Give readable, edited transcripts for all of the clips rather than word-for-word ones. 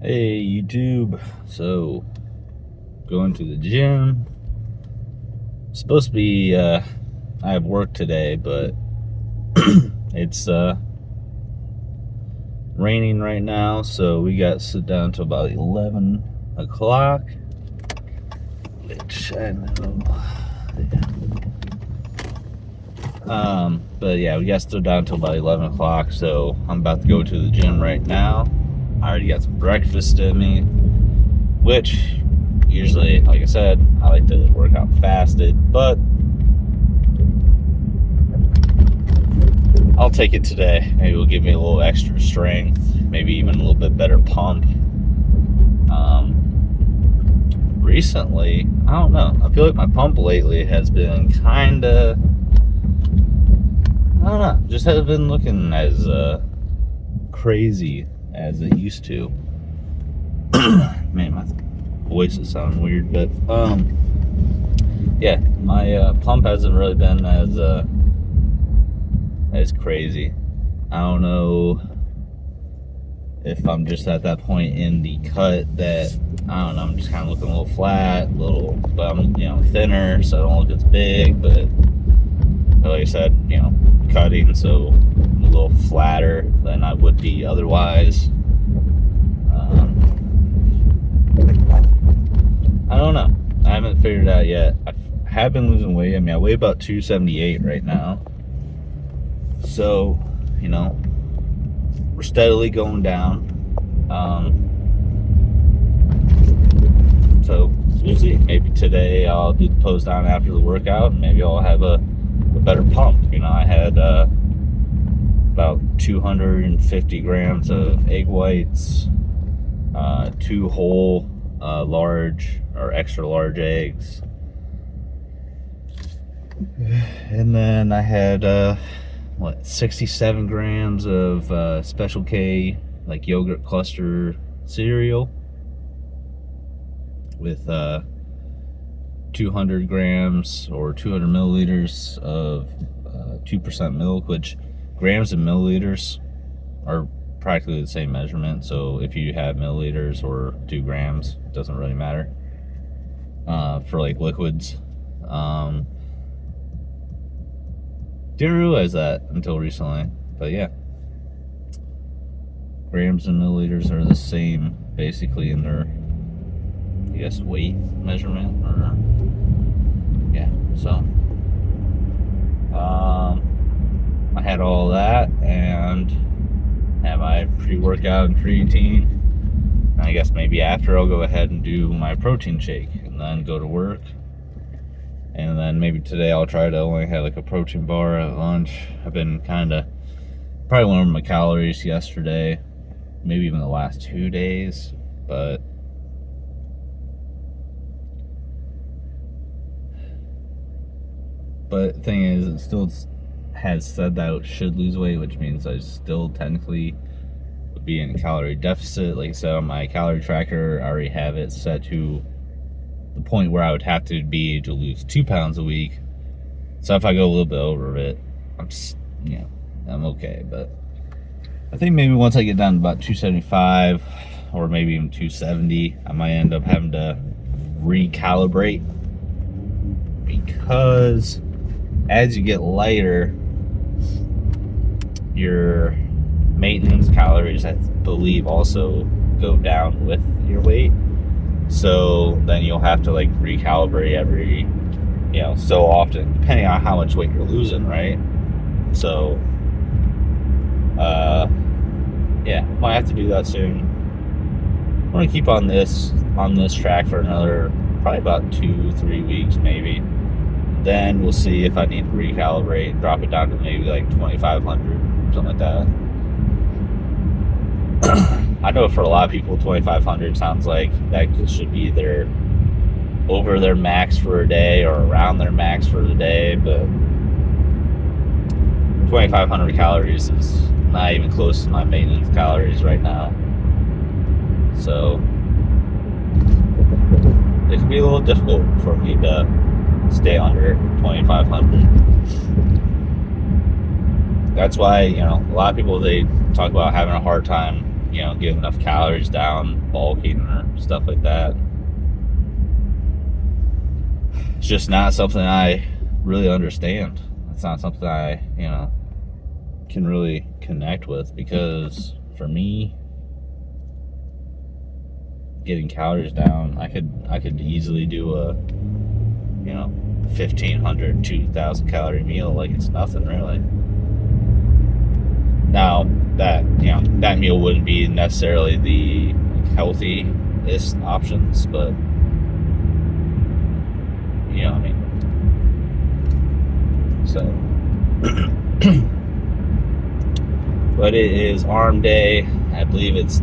Hey YouTube, so going to the gym. Supposed to be I have work today, but it's raining right now, so we got to sit down to about 11 o'clock, which I know. But yeah, we got to sit down till about 11 o'clock, so I'm about to go to the gym right now. I already got some breakfast in me, which usually, like I said, I like to work out fasted, but I'll take it today. Maybe it'll give me a little extra strength, maybe even a little bit better pump. Recently, I don't know, I feel like my pump lately has been kinda, I don't know, just hasn't been looking as crazy as it used to. Man, my voice is sounding weird, but yeah, my pump hasn't really been as crazy. I don't know if I'm just at that point in the cut that, I don't know, I'm just kind of looking a little flat, but I'm, thinner, so I don't look as big, but like I said, cutting, so I'm a little flatter than I would be otherwise. I don't know. I haven't figured it out yet. I have been losing weight. I mean, I weigh about 278 right now. So, we're steadily going down. So we'll see. Maybe today I'll do the pose down after the workout, and maybe I'll have a better pump. I had about 250 grams of egg whites, 2 whole large or extra large eggs, and then I had 67 grams of Special K, like yogurt cluster cereal, with 200 grams or 200 milliliters of 2% milk, which grams and milliliters are practically the same measurement. So if you have milliliters or 2 grams, it doesn't really matter for like liquids. Didn't realize that until recently, but yeah, grams and milliliters are the same basically in their, I guess, weight measurement, or yeah. So I had all that and have my pre-workout and creatine. And I guess maybe after I'll go ahead and do my protein shake and then go to work. And then maybe today I'll try to only have like a protein bar at lunch. I've been probably went over my calories yesterday, maybe even the last 2 days, but the thing is, it still has said that I should lose weight, which means I still technically would be in a calorie deficit. Like I said, on my calorie tracker, I already have it set to the point where I would have to be to lose 2 pounds a week. So if I go a little bit over it, I'm okay. But I think maybe once I get down to about 275 or maybe even 270, I might end up having to recalibrate, because as you get lighter, your maintenance calories, I believe, also go down with your weight. So then you'll have to like recalibrate every, so often, depending on how much weight you're losing, right? So, yeah, might have to do that soon. I'm gonna keep on this track for another probably about 2-3 weeks, maybe. Then we'll see if I need to recalibrate, drop it down to maybe like 2,500, something like that. I know for a lot of people, 2,500 sounds like that should be over their max for a day or around their max for the day, but 2,500 calories is not even close to my maintenance calories right now. So it can be a little difficult for me to stay under 2,500. That's why, a lot of people, they talk about having a hard time get enough calories down, bulking or stuff like that. It's just not something I really understand. It's not something I, can really connect with, because for me, getting calories down, I could easily do a 1,500 2,000 calorie meal like it's nothing really. Now that meal wouldn't be necessarily the healthiest options, but I mean, so but it is arm day. I believe it's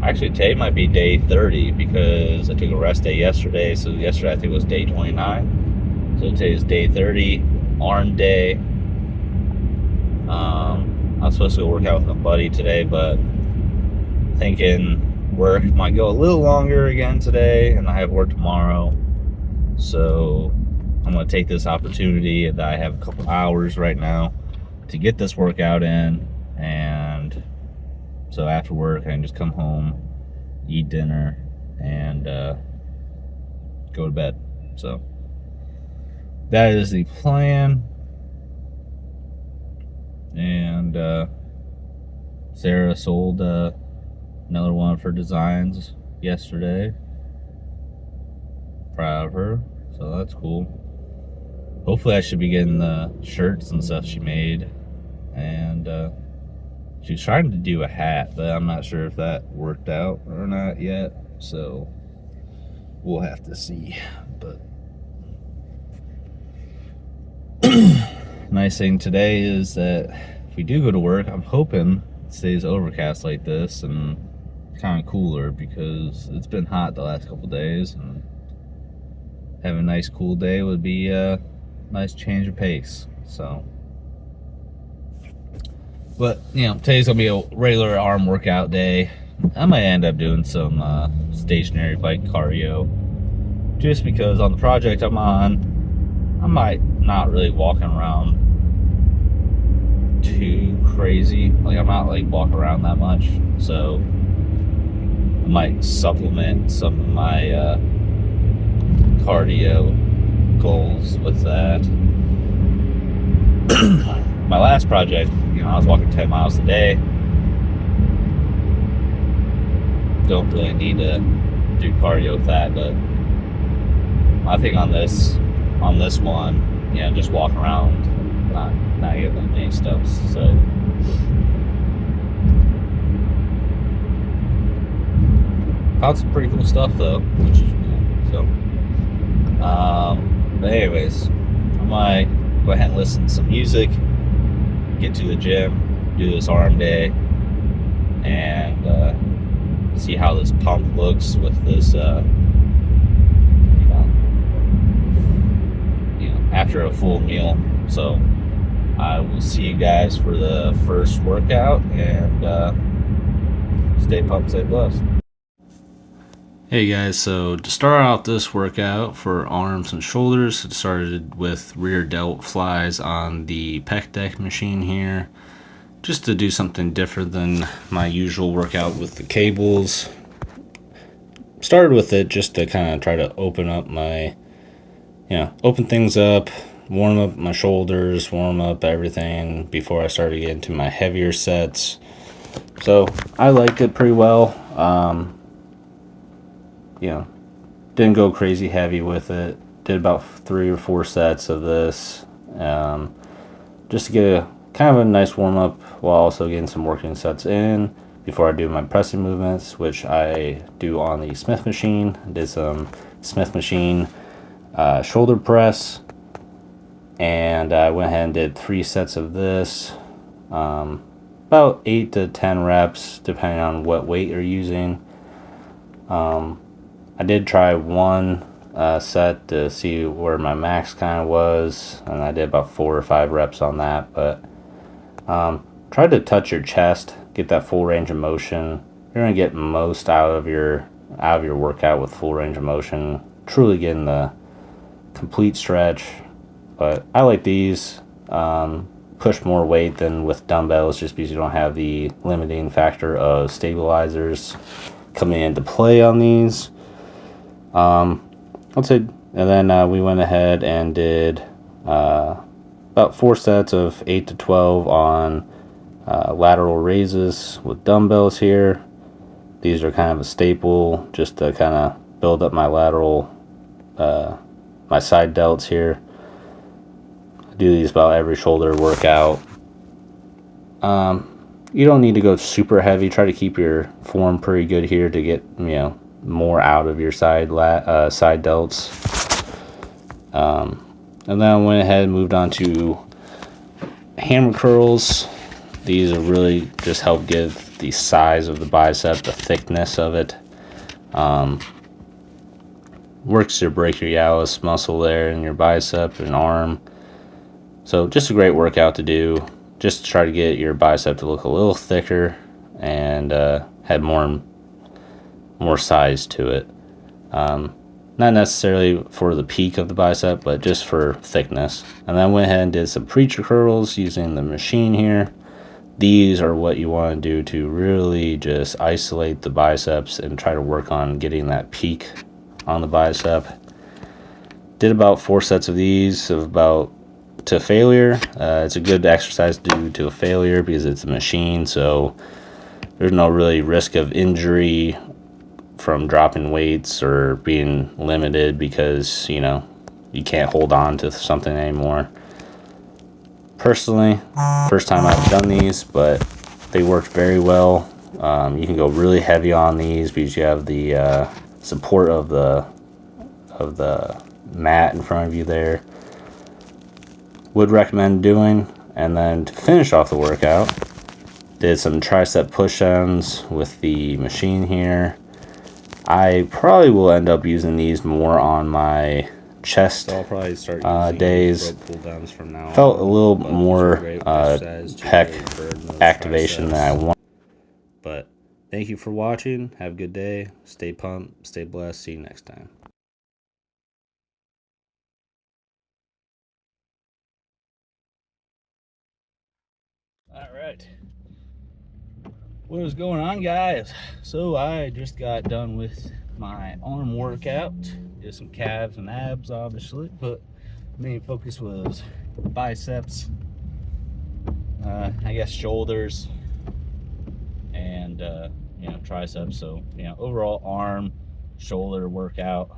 actually today might be day 30, because I took a rest day yesterday. So yesterday I think was day 29. So today is day 30, arm day. I was supposed to go work out with my buddy today, but thinking work might go a little longer again today, and I have work tomorrow. So I'm going to take this opportunity that I have a couple hours right now to get this workout in, and so after work I can just come home, eat dinner, and go to bed. So that is the plan. And Sarah sold another one of her designs yesterday. Proud of her. So that's cool. Hopefully I should be getting the shirts and stuff she made. And she's trying to do a hat, but I'm not sure if that worked out or not yet. So we'll have to see. But nice thing today is that if we do go to work, I'm hoping it stays overcast like this and kind of cooler, because it's been hot the last couple days, and having a nice cool day would be a nice change of pace. So, but today's gonna be a regular arm workout day. I might end up doing some stationary bike cardio, just because on the project I'm on, I might not really walking around too crazy. Like, I'm not like walking around that much, so I might supplement some of my cardio goals with that. My last project, I was walking 10 miles a day. Don't really need to do cardio with that, but I think on this one, just walk around, not getting that many steps. So found some pretty cool stuff though, which is cool. So but anyways, I might go ahead and listen to some music, get to the gym, do this arm day, and see how this pump looks with this after a full meal. So I will see you guys for the first workout, and stay pumped, stay blessed. Hey guys, so to start out this workout for arms and shoulders, it started with rear delt flies on the pec deck machine here, just to do something different than my usual workout with the cables. Started with it just to kind of try to open up my, open things up, warm up my shoulders, warm up everything before I started getting to my heavier sets. So I liked it pretty well. Didn't go crazy heavy with it. Did about 3 or 4 sets of this, just to get a kind of a nice warm up while also getting some working sets in before I do my pressing movements, which I do on the Smith machine. I did some Smith machine shoulder press, and I went ahead and did 3 sets of this, about 8 to 10 reps depending on what weight you're using. I did try one set to see where my max kind of was, and I did about 4 or 5 reps on that. But try to touch your chest, get that full range of motion. You're gonna get most out of your workout with full range of motion, truly getting the complete stretch. But I like these. push more weight than with dumbbells, just because you don't have the limiting factor of stabilizers coming into play on these. Let's say, and then we went ahead and did about 4 sets of 8 to 12 on lateral raises with dumbbells here. These are kind of a staple just to kind of build up my lateral, my side delts here. I do these about every shoulder workout. You don't need to go super heavy. Try to keep your form pretty good here to get, you know, more out of your side delts. And then I went ahead and moved on to hammer curls. These are really just help give the size of the bicep, the thickness of it. Works your brachialis muscle there in your bicep and arm. So just a great workout to do, just to try to get your bicep to look a little thicker and have more size to it. Not necessarily for the peak of the bicep, but just for thickness. And then I went ahead and did some preacher curls using the machine here. These are what you want to do to really just isolate the biceps and try to work on getting that peak on the bicep. Did about 4 sets of these of about to failure. It's a good exercise to do to a failure because it's a machine, so there's no really risk of injury from dropping weights or being limited because, you know, you can't hold on to something anymore. Personally, first time I've done these, but they worked very well. You can go really heavy on these because you have the support of the mat in front of you there. Would recommend doing. And then to finish off the workout, did some tricep push-downs with the machine here. I probably will end up using these more on my chest So I'll probably start using days. rope pull downs from now Felt on, a little but more these are great exercise to pec really burn those activation than I triceps. want. But thank you for watching. Have a good day. Stay pumped. Stay blessed. See you next time. All right. What is going on, guys? So I just got done with my arm workout. Did some calves and abs, obviously, but main focus was biceps, I guess shoulders, and you know, triceps. So, you know, overall arm, shoulder workout.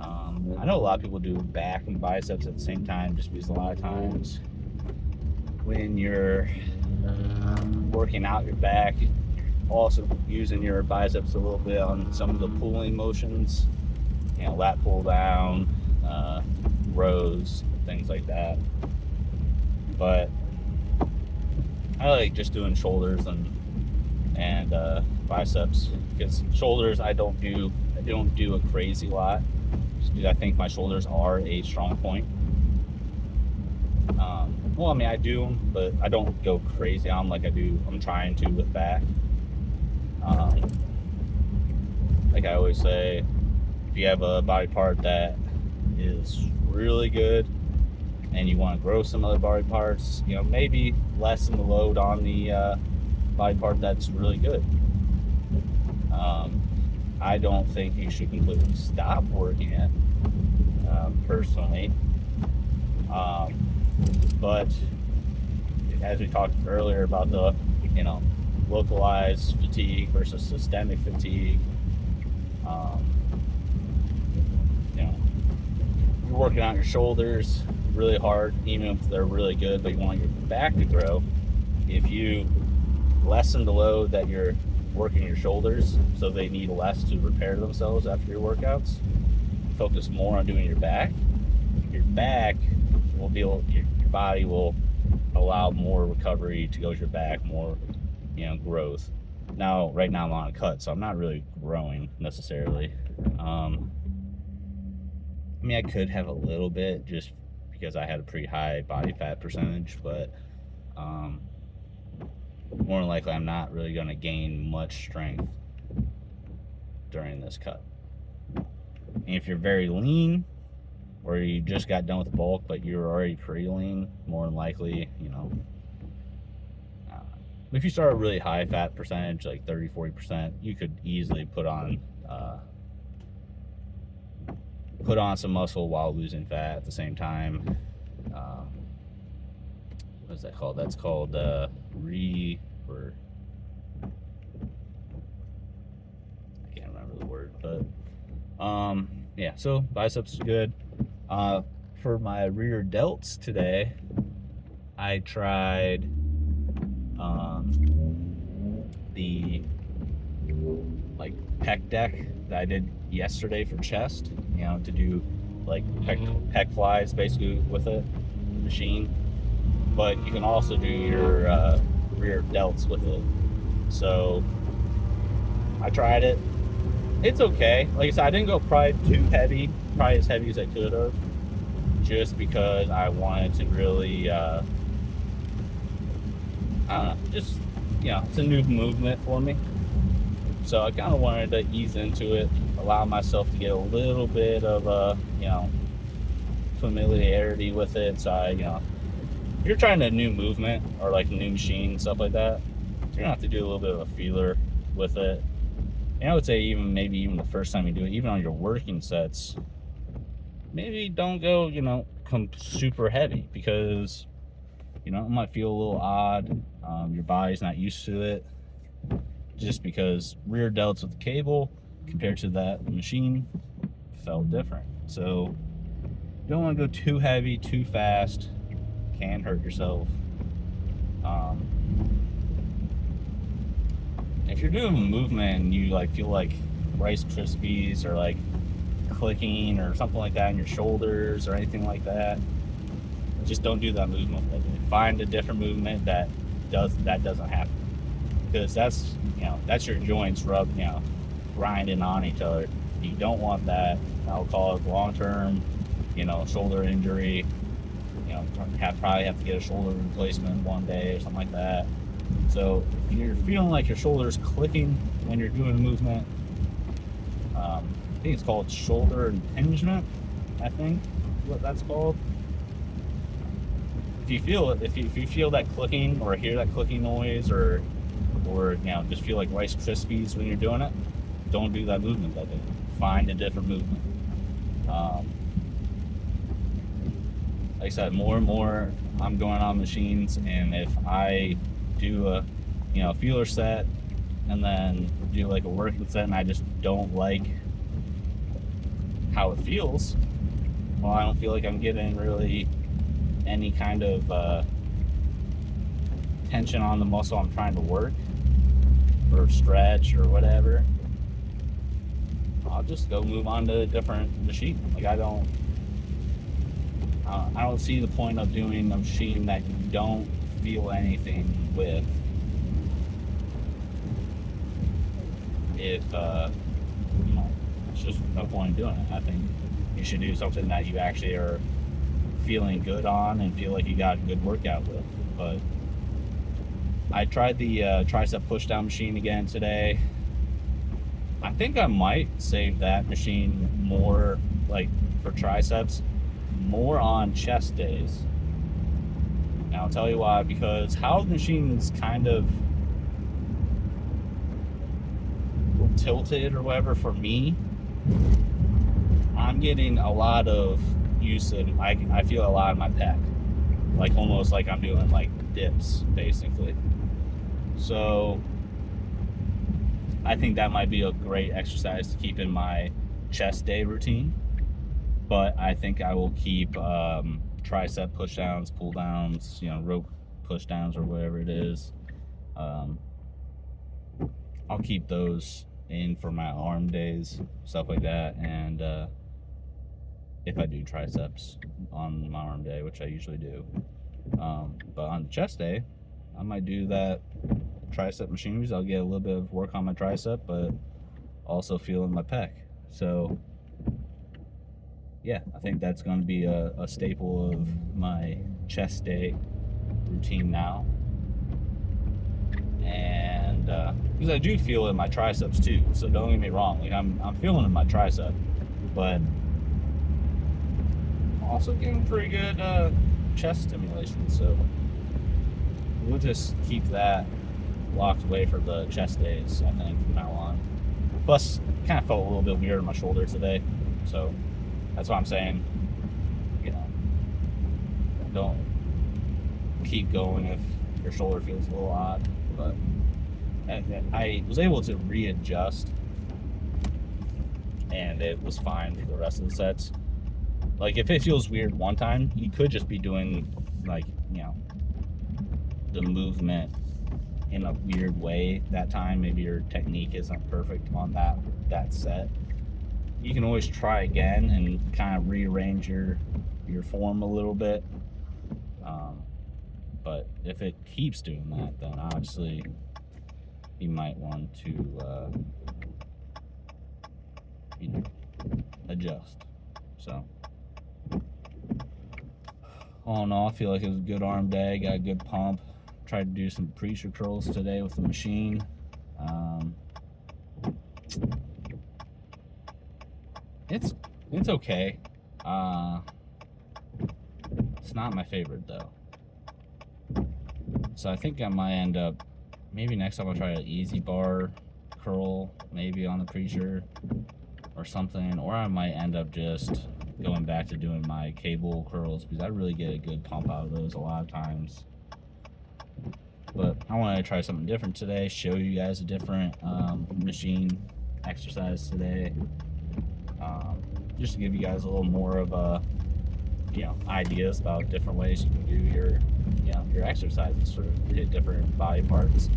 I know a lot of people do back and biceps at the same time, just because a lot of times when you're working out your back, you're also using your biceps a little bit on some of the pulling motions, you know, lat pull down, rows, things like that. But I like just doing shoulders and biceps, because shoulders I don't do a crazy lot, just because I think my shoulders are a strong point. Well, I mean, I do them, but I don't go crazy on them like I'm trying to with back. Like I always say, if you have a body part that is really good and you want to grow some other body parts, you know, maybe lessen the load on the body part that's really good. I don't think you should completely stop working it, personally. But as we talked earlier about the, you know, localized fatigue versus systemic fatigue, you know, you're working on your shoulders really hard, even if they're really good, but you want your back to grow. If you lessen the load that you're working your shoulders, so they need less to repair themselves after your workouts, focus more on doing your back will be able, your body will allow more recovery to go to your back, more, you know, growth. Now, right now I'm on a cut, so I'm not really growing necessarily. I mean, I could have a little bit just because I had a pretty high body fat percentage, but more than likely I'm not really going to gain much strength during this cut. And if you're very lean, or you just got done with bulk but you're already pre-lean, more than likely, if you start a really high fat percentage, like 30-40%, you could easily put on some muscle while losing fat at the same time. What is that called? That's called I can't remember the word, but yeah, so biceps is good. For my rear delts today, I tried the like pec deck that I did yesterday for chest, to do like pec flies basically with a machine, but you can also do your rear delts with it. So I tried it. It's okay. Like I said, I didn't go probably as heavy as I could have, just because I wanted to really I don't know, just it's a new movement for me. So I kind of wanted to ease into it, allow myself to get a little bit of familiarity with it. So if you're trying a new movement or like a new machine, stuff like that, you're gonna have to do a little bit of a feeler with it. And I would say maybe even the first time you do it, even on your working sets, maybe don't go come super heavy, because it might feel a little odd. Your body's not used to it, just because rear delts with the cable compared to that machine felt different. So you don't want to go too heavy, too fast. Can hurt yourself. If you're doing a movement and you feel like Rice Krispies or like clicking or something like that in your shoulders or anything like that, just don't do that movement. Find a different movement that doesn't happen, because that's your joints grinding on each other. You don't want that. I'll call it long-term shoulder injury. Probably have to get a shoulder replacement one day or something like that. So if you're feeling like your shoulder's clicking when you're doing a movement, I think it's called shoulder impingement, I think is what that's called. If you feel it, if you feel that clicking or hear that clicking noise, or just feel like Rice Krispies when you're doing it, don't do that movement that day. Find a different movement. Like I said, more and more I'm going on machines, and if I do a feeler set and then do like a working set and I just don't like how it feels, well, I don't feel like I'm getting really any kind of tension on the muscle I'm trying to work or stretch or whatever, I'll just go move on to a different machine. Like I don't see the point of doing a machine that you don't feel anything with if it's just no point in doing it. I think you should do something that you actually are feeling good on and feel like you got a good workout with. But I tried the tricep push down machine again today. I think I might save that machine more, like for triceps, more on chest days. And I'll tell you why, because how the machine is kind of tilted or whatever for me, I'm getting a lot of use of, I feel a lot of my pec, like almost like I'm doing like dips basically. So I think that might be a great exercise to keep in my chest day routine. But I think I will keep tricep push downs, pull downs, rope push downs or whatever it is. I'll keep those in for my arm days, stuff like that. And if I do triceps on my arm day, which I usually do. But on the chest day, I might do that tricep machines. I'll get a little bit of work on my tricep, but also feeling my pec. So yeah, I think that's going to be a staple of my chest day routine now. And because I do feel it in my triceps too, so don't get me wrong, like I'm feeling in my tricep, but also getting pretty good chest stimulation, so we'll just keep that locked away for the chest days, I think, from now on. Plus, kind of felt a little bit weird in my shoulder today, so that's what I'm saying. You know, don't keep going if your shoulder feels a little odd. But I was able to readjust, and it was fine for the rest of the sets. Like, if it feels weird one time, you could just be doing, like, you know, the movement in a weird way that time. Maybe your technique isn't perfect on that set. You can always try again and kind of rearrange your form a little bit. But if it keeps doing that, then obviously you might want to you know, adjust. So all in all, I feel like it was a good arm day. Got a good pump. Tried to do some preacher curls today with the machine. It's okay. It's not my favorite though. So I think I might end up, maybe next time I'll try an easy bar curl, maybe on the preacher or something, or I might end up just going back to doing my cable curls, because I really get a good pump out of those a lot of times. But I wanted to try something different today, show you guys a different machine exercise today, just to give you guys a little more of a, you know, ideas about different ways you can do your, you know, your exercises for hit different body parts,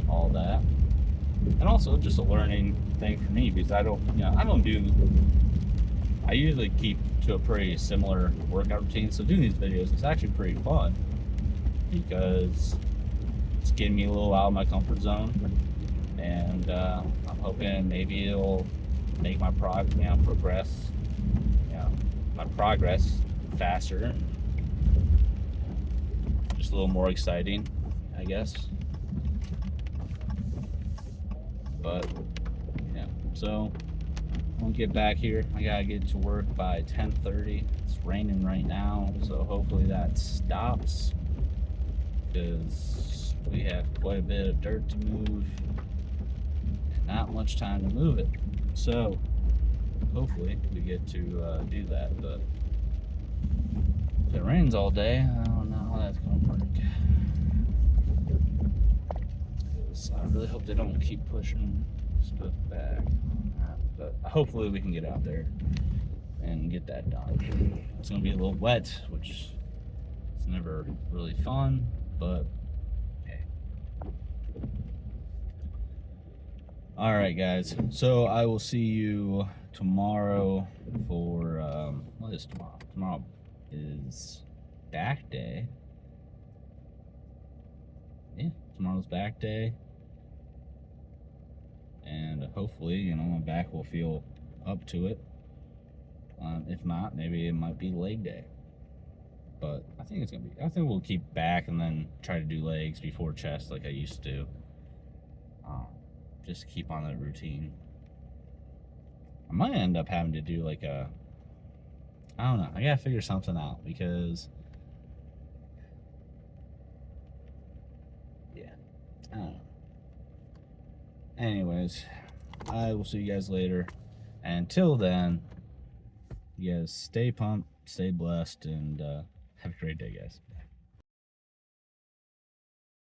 all that. And also just a learning thing for me, because I usually keep to a pretty similar workout routine. So doing these videos is actually pretty fun, because it's getting me a little out of my comfort zone, and I'm hoping maybe it'll make my progress faster, just a little more exciting, I guess. But yeah, so I'll get back here. I gotta get to work by 10:30. It's raining right now, so hopefully that stops, because we have quite a bit of dirt to move and not much time to move it. So hopefully we get to do that. But if it rains all day, I don't know how that's gonna work. I really hope they don't keep pushing stuff back. But hopefully we can get out there and get that done. It's gonna be a little wet, which is never really fun, but hey. All right, guys. So I will see you tomorrow for what is tomorrow? Tomorrow is back day. Yeah, tomorrow's back day. And hopefully, you know, my back will feel up to it. If not, maybe it might be leg day. But I think we'll keep back and then try to do legs before chest like I used to. Just keep on that routine. I might end up having to do like I don't know. I gotta figure something out, because yeah, I don't know. Anyways, I will see you guys later. Until then, you guys stay pumped, stay blessed, and have a great day, guys.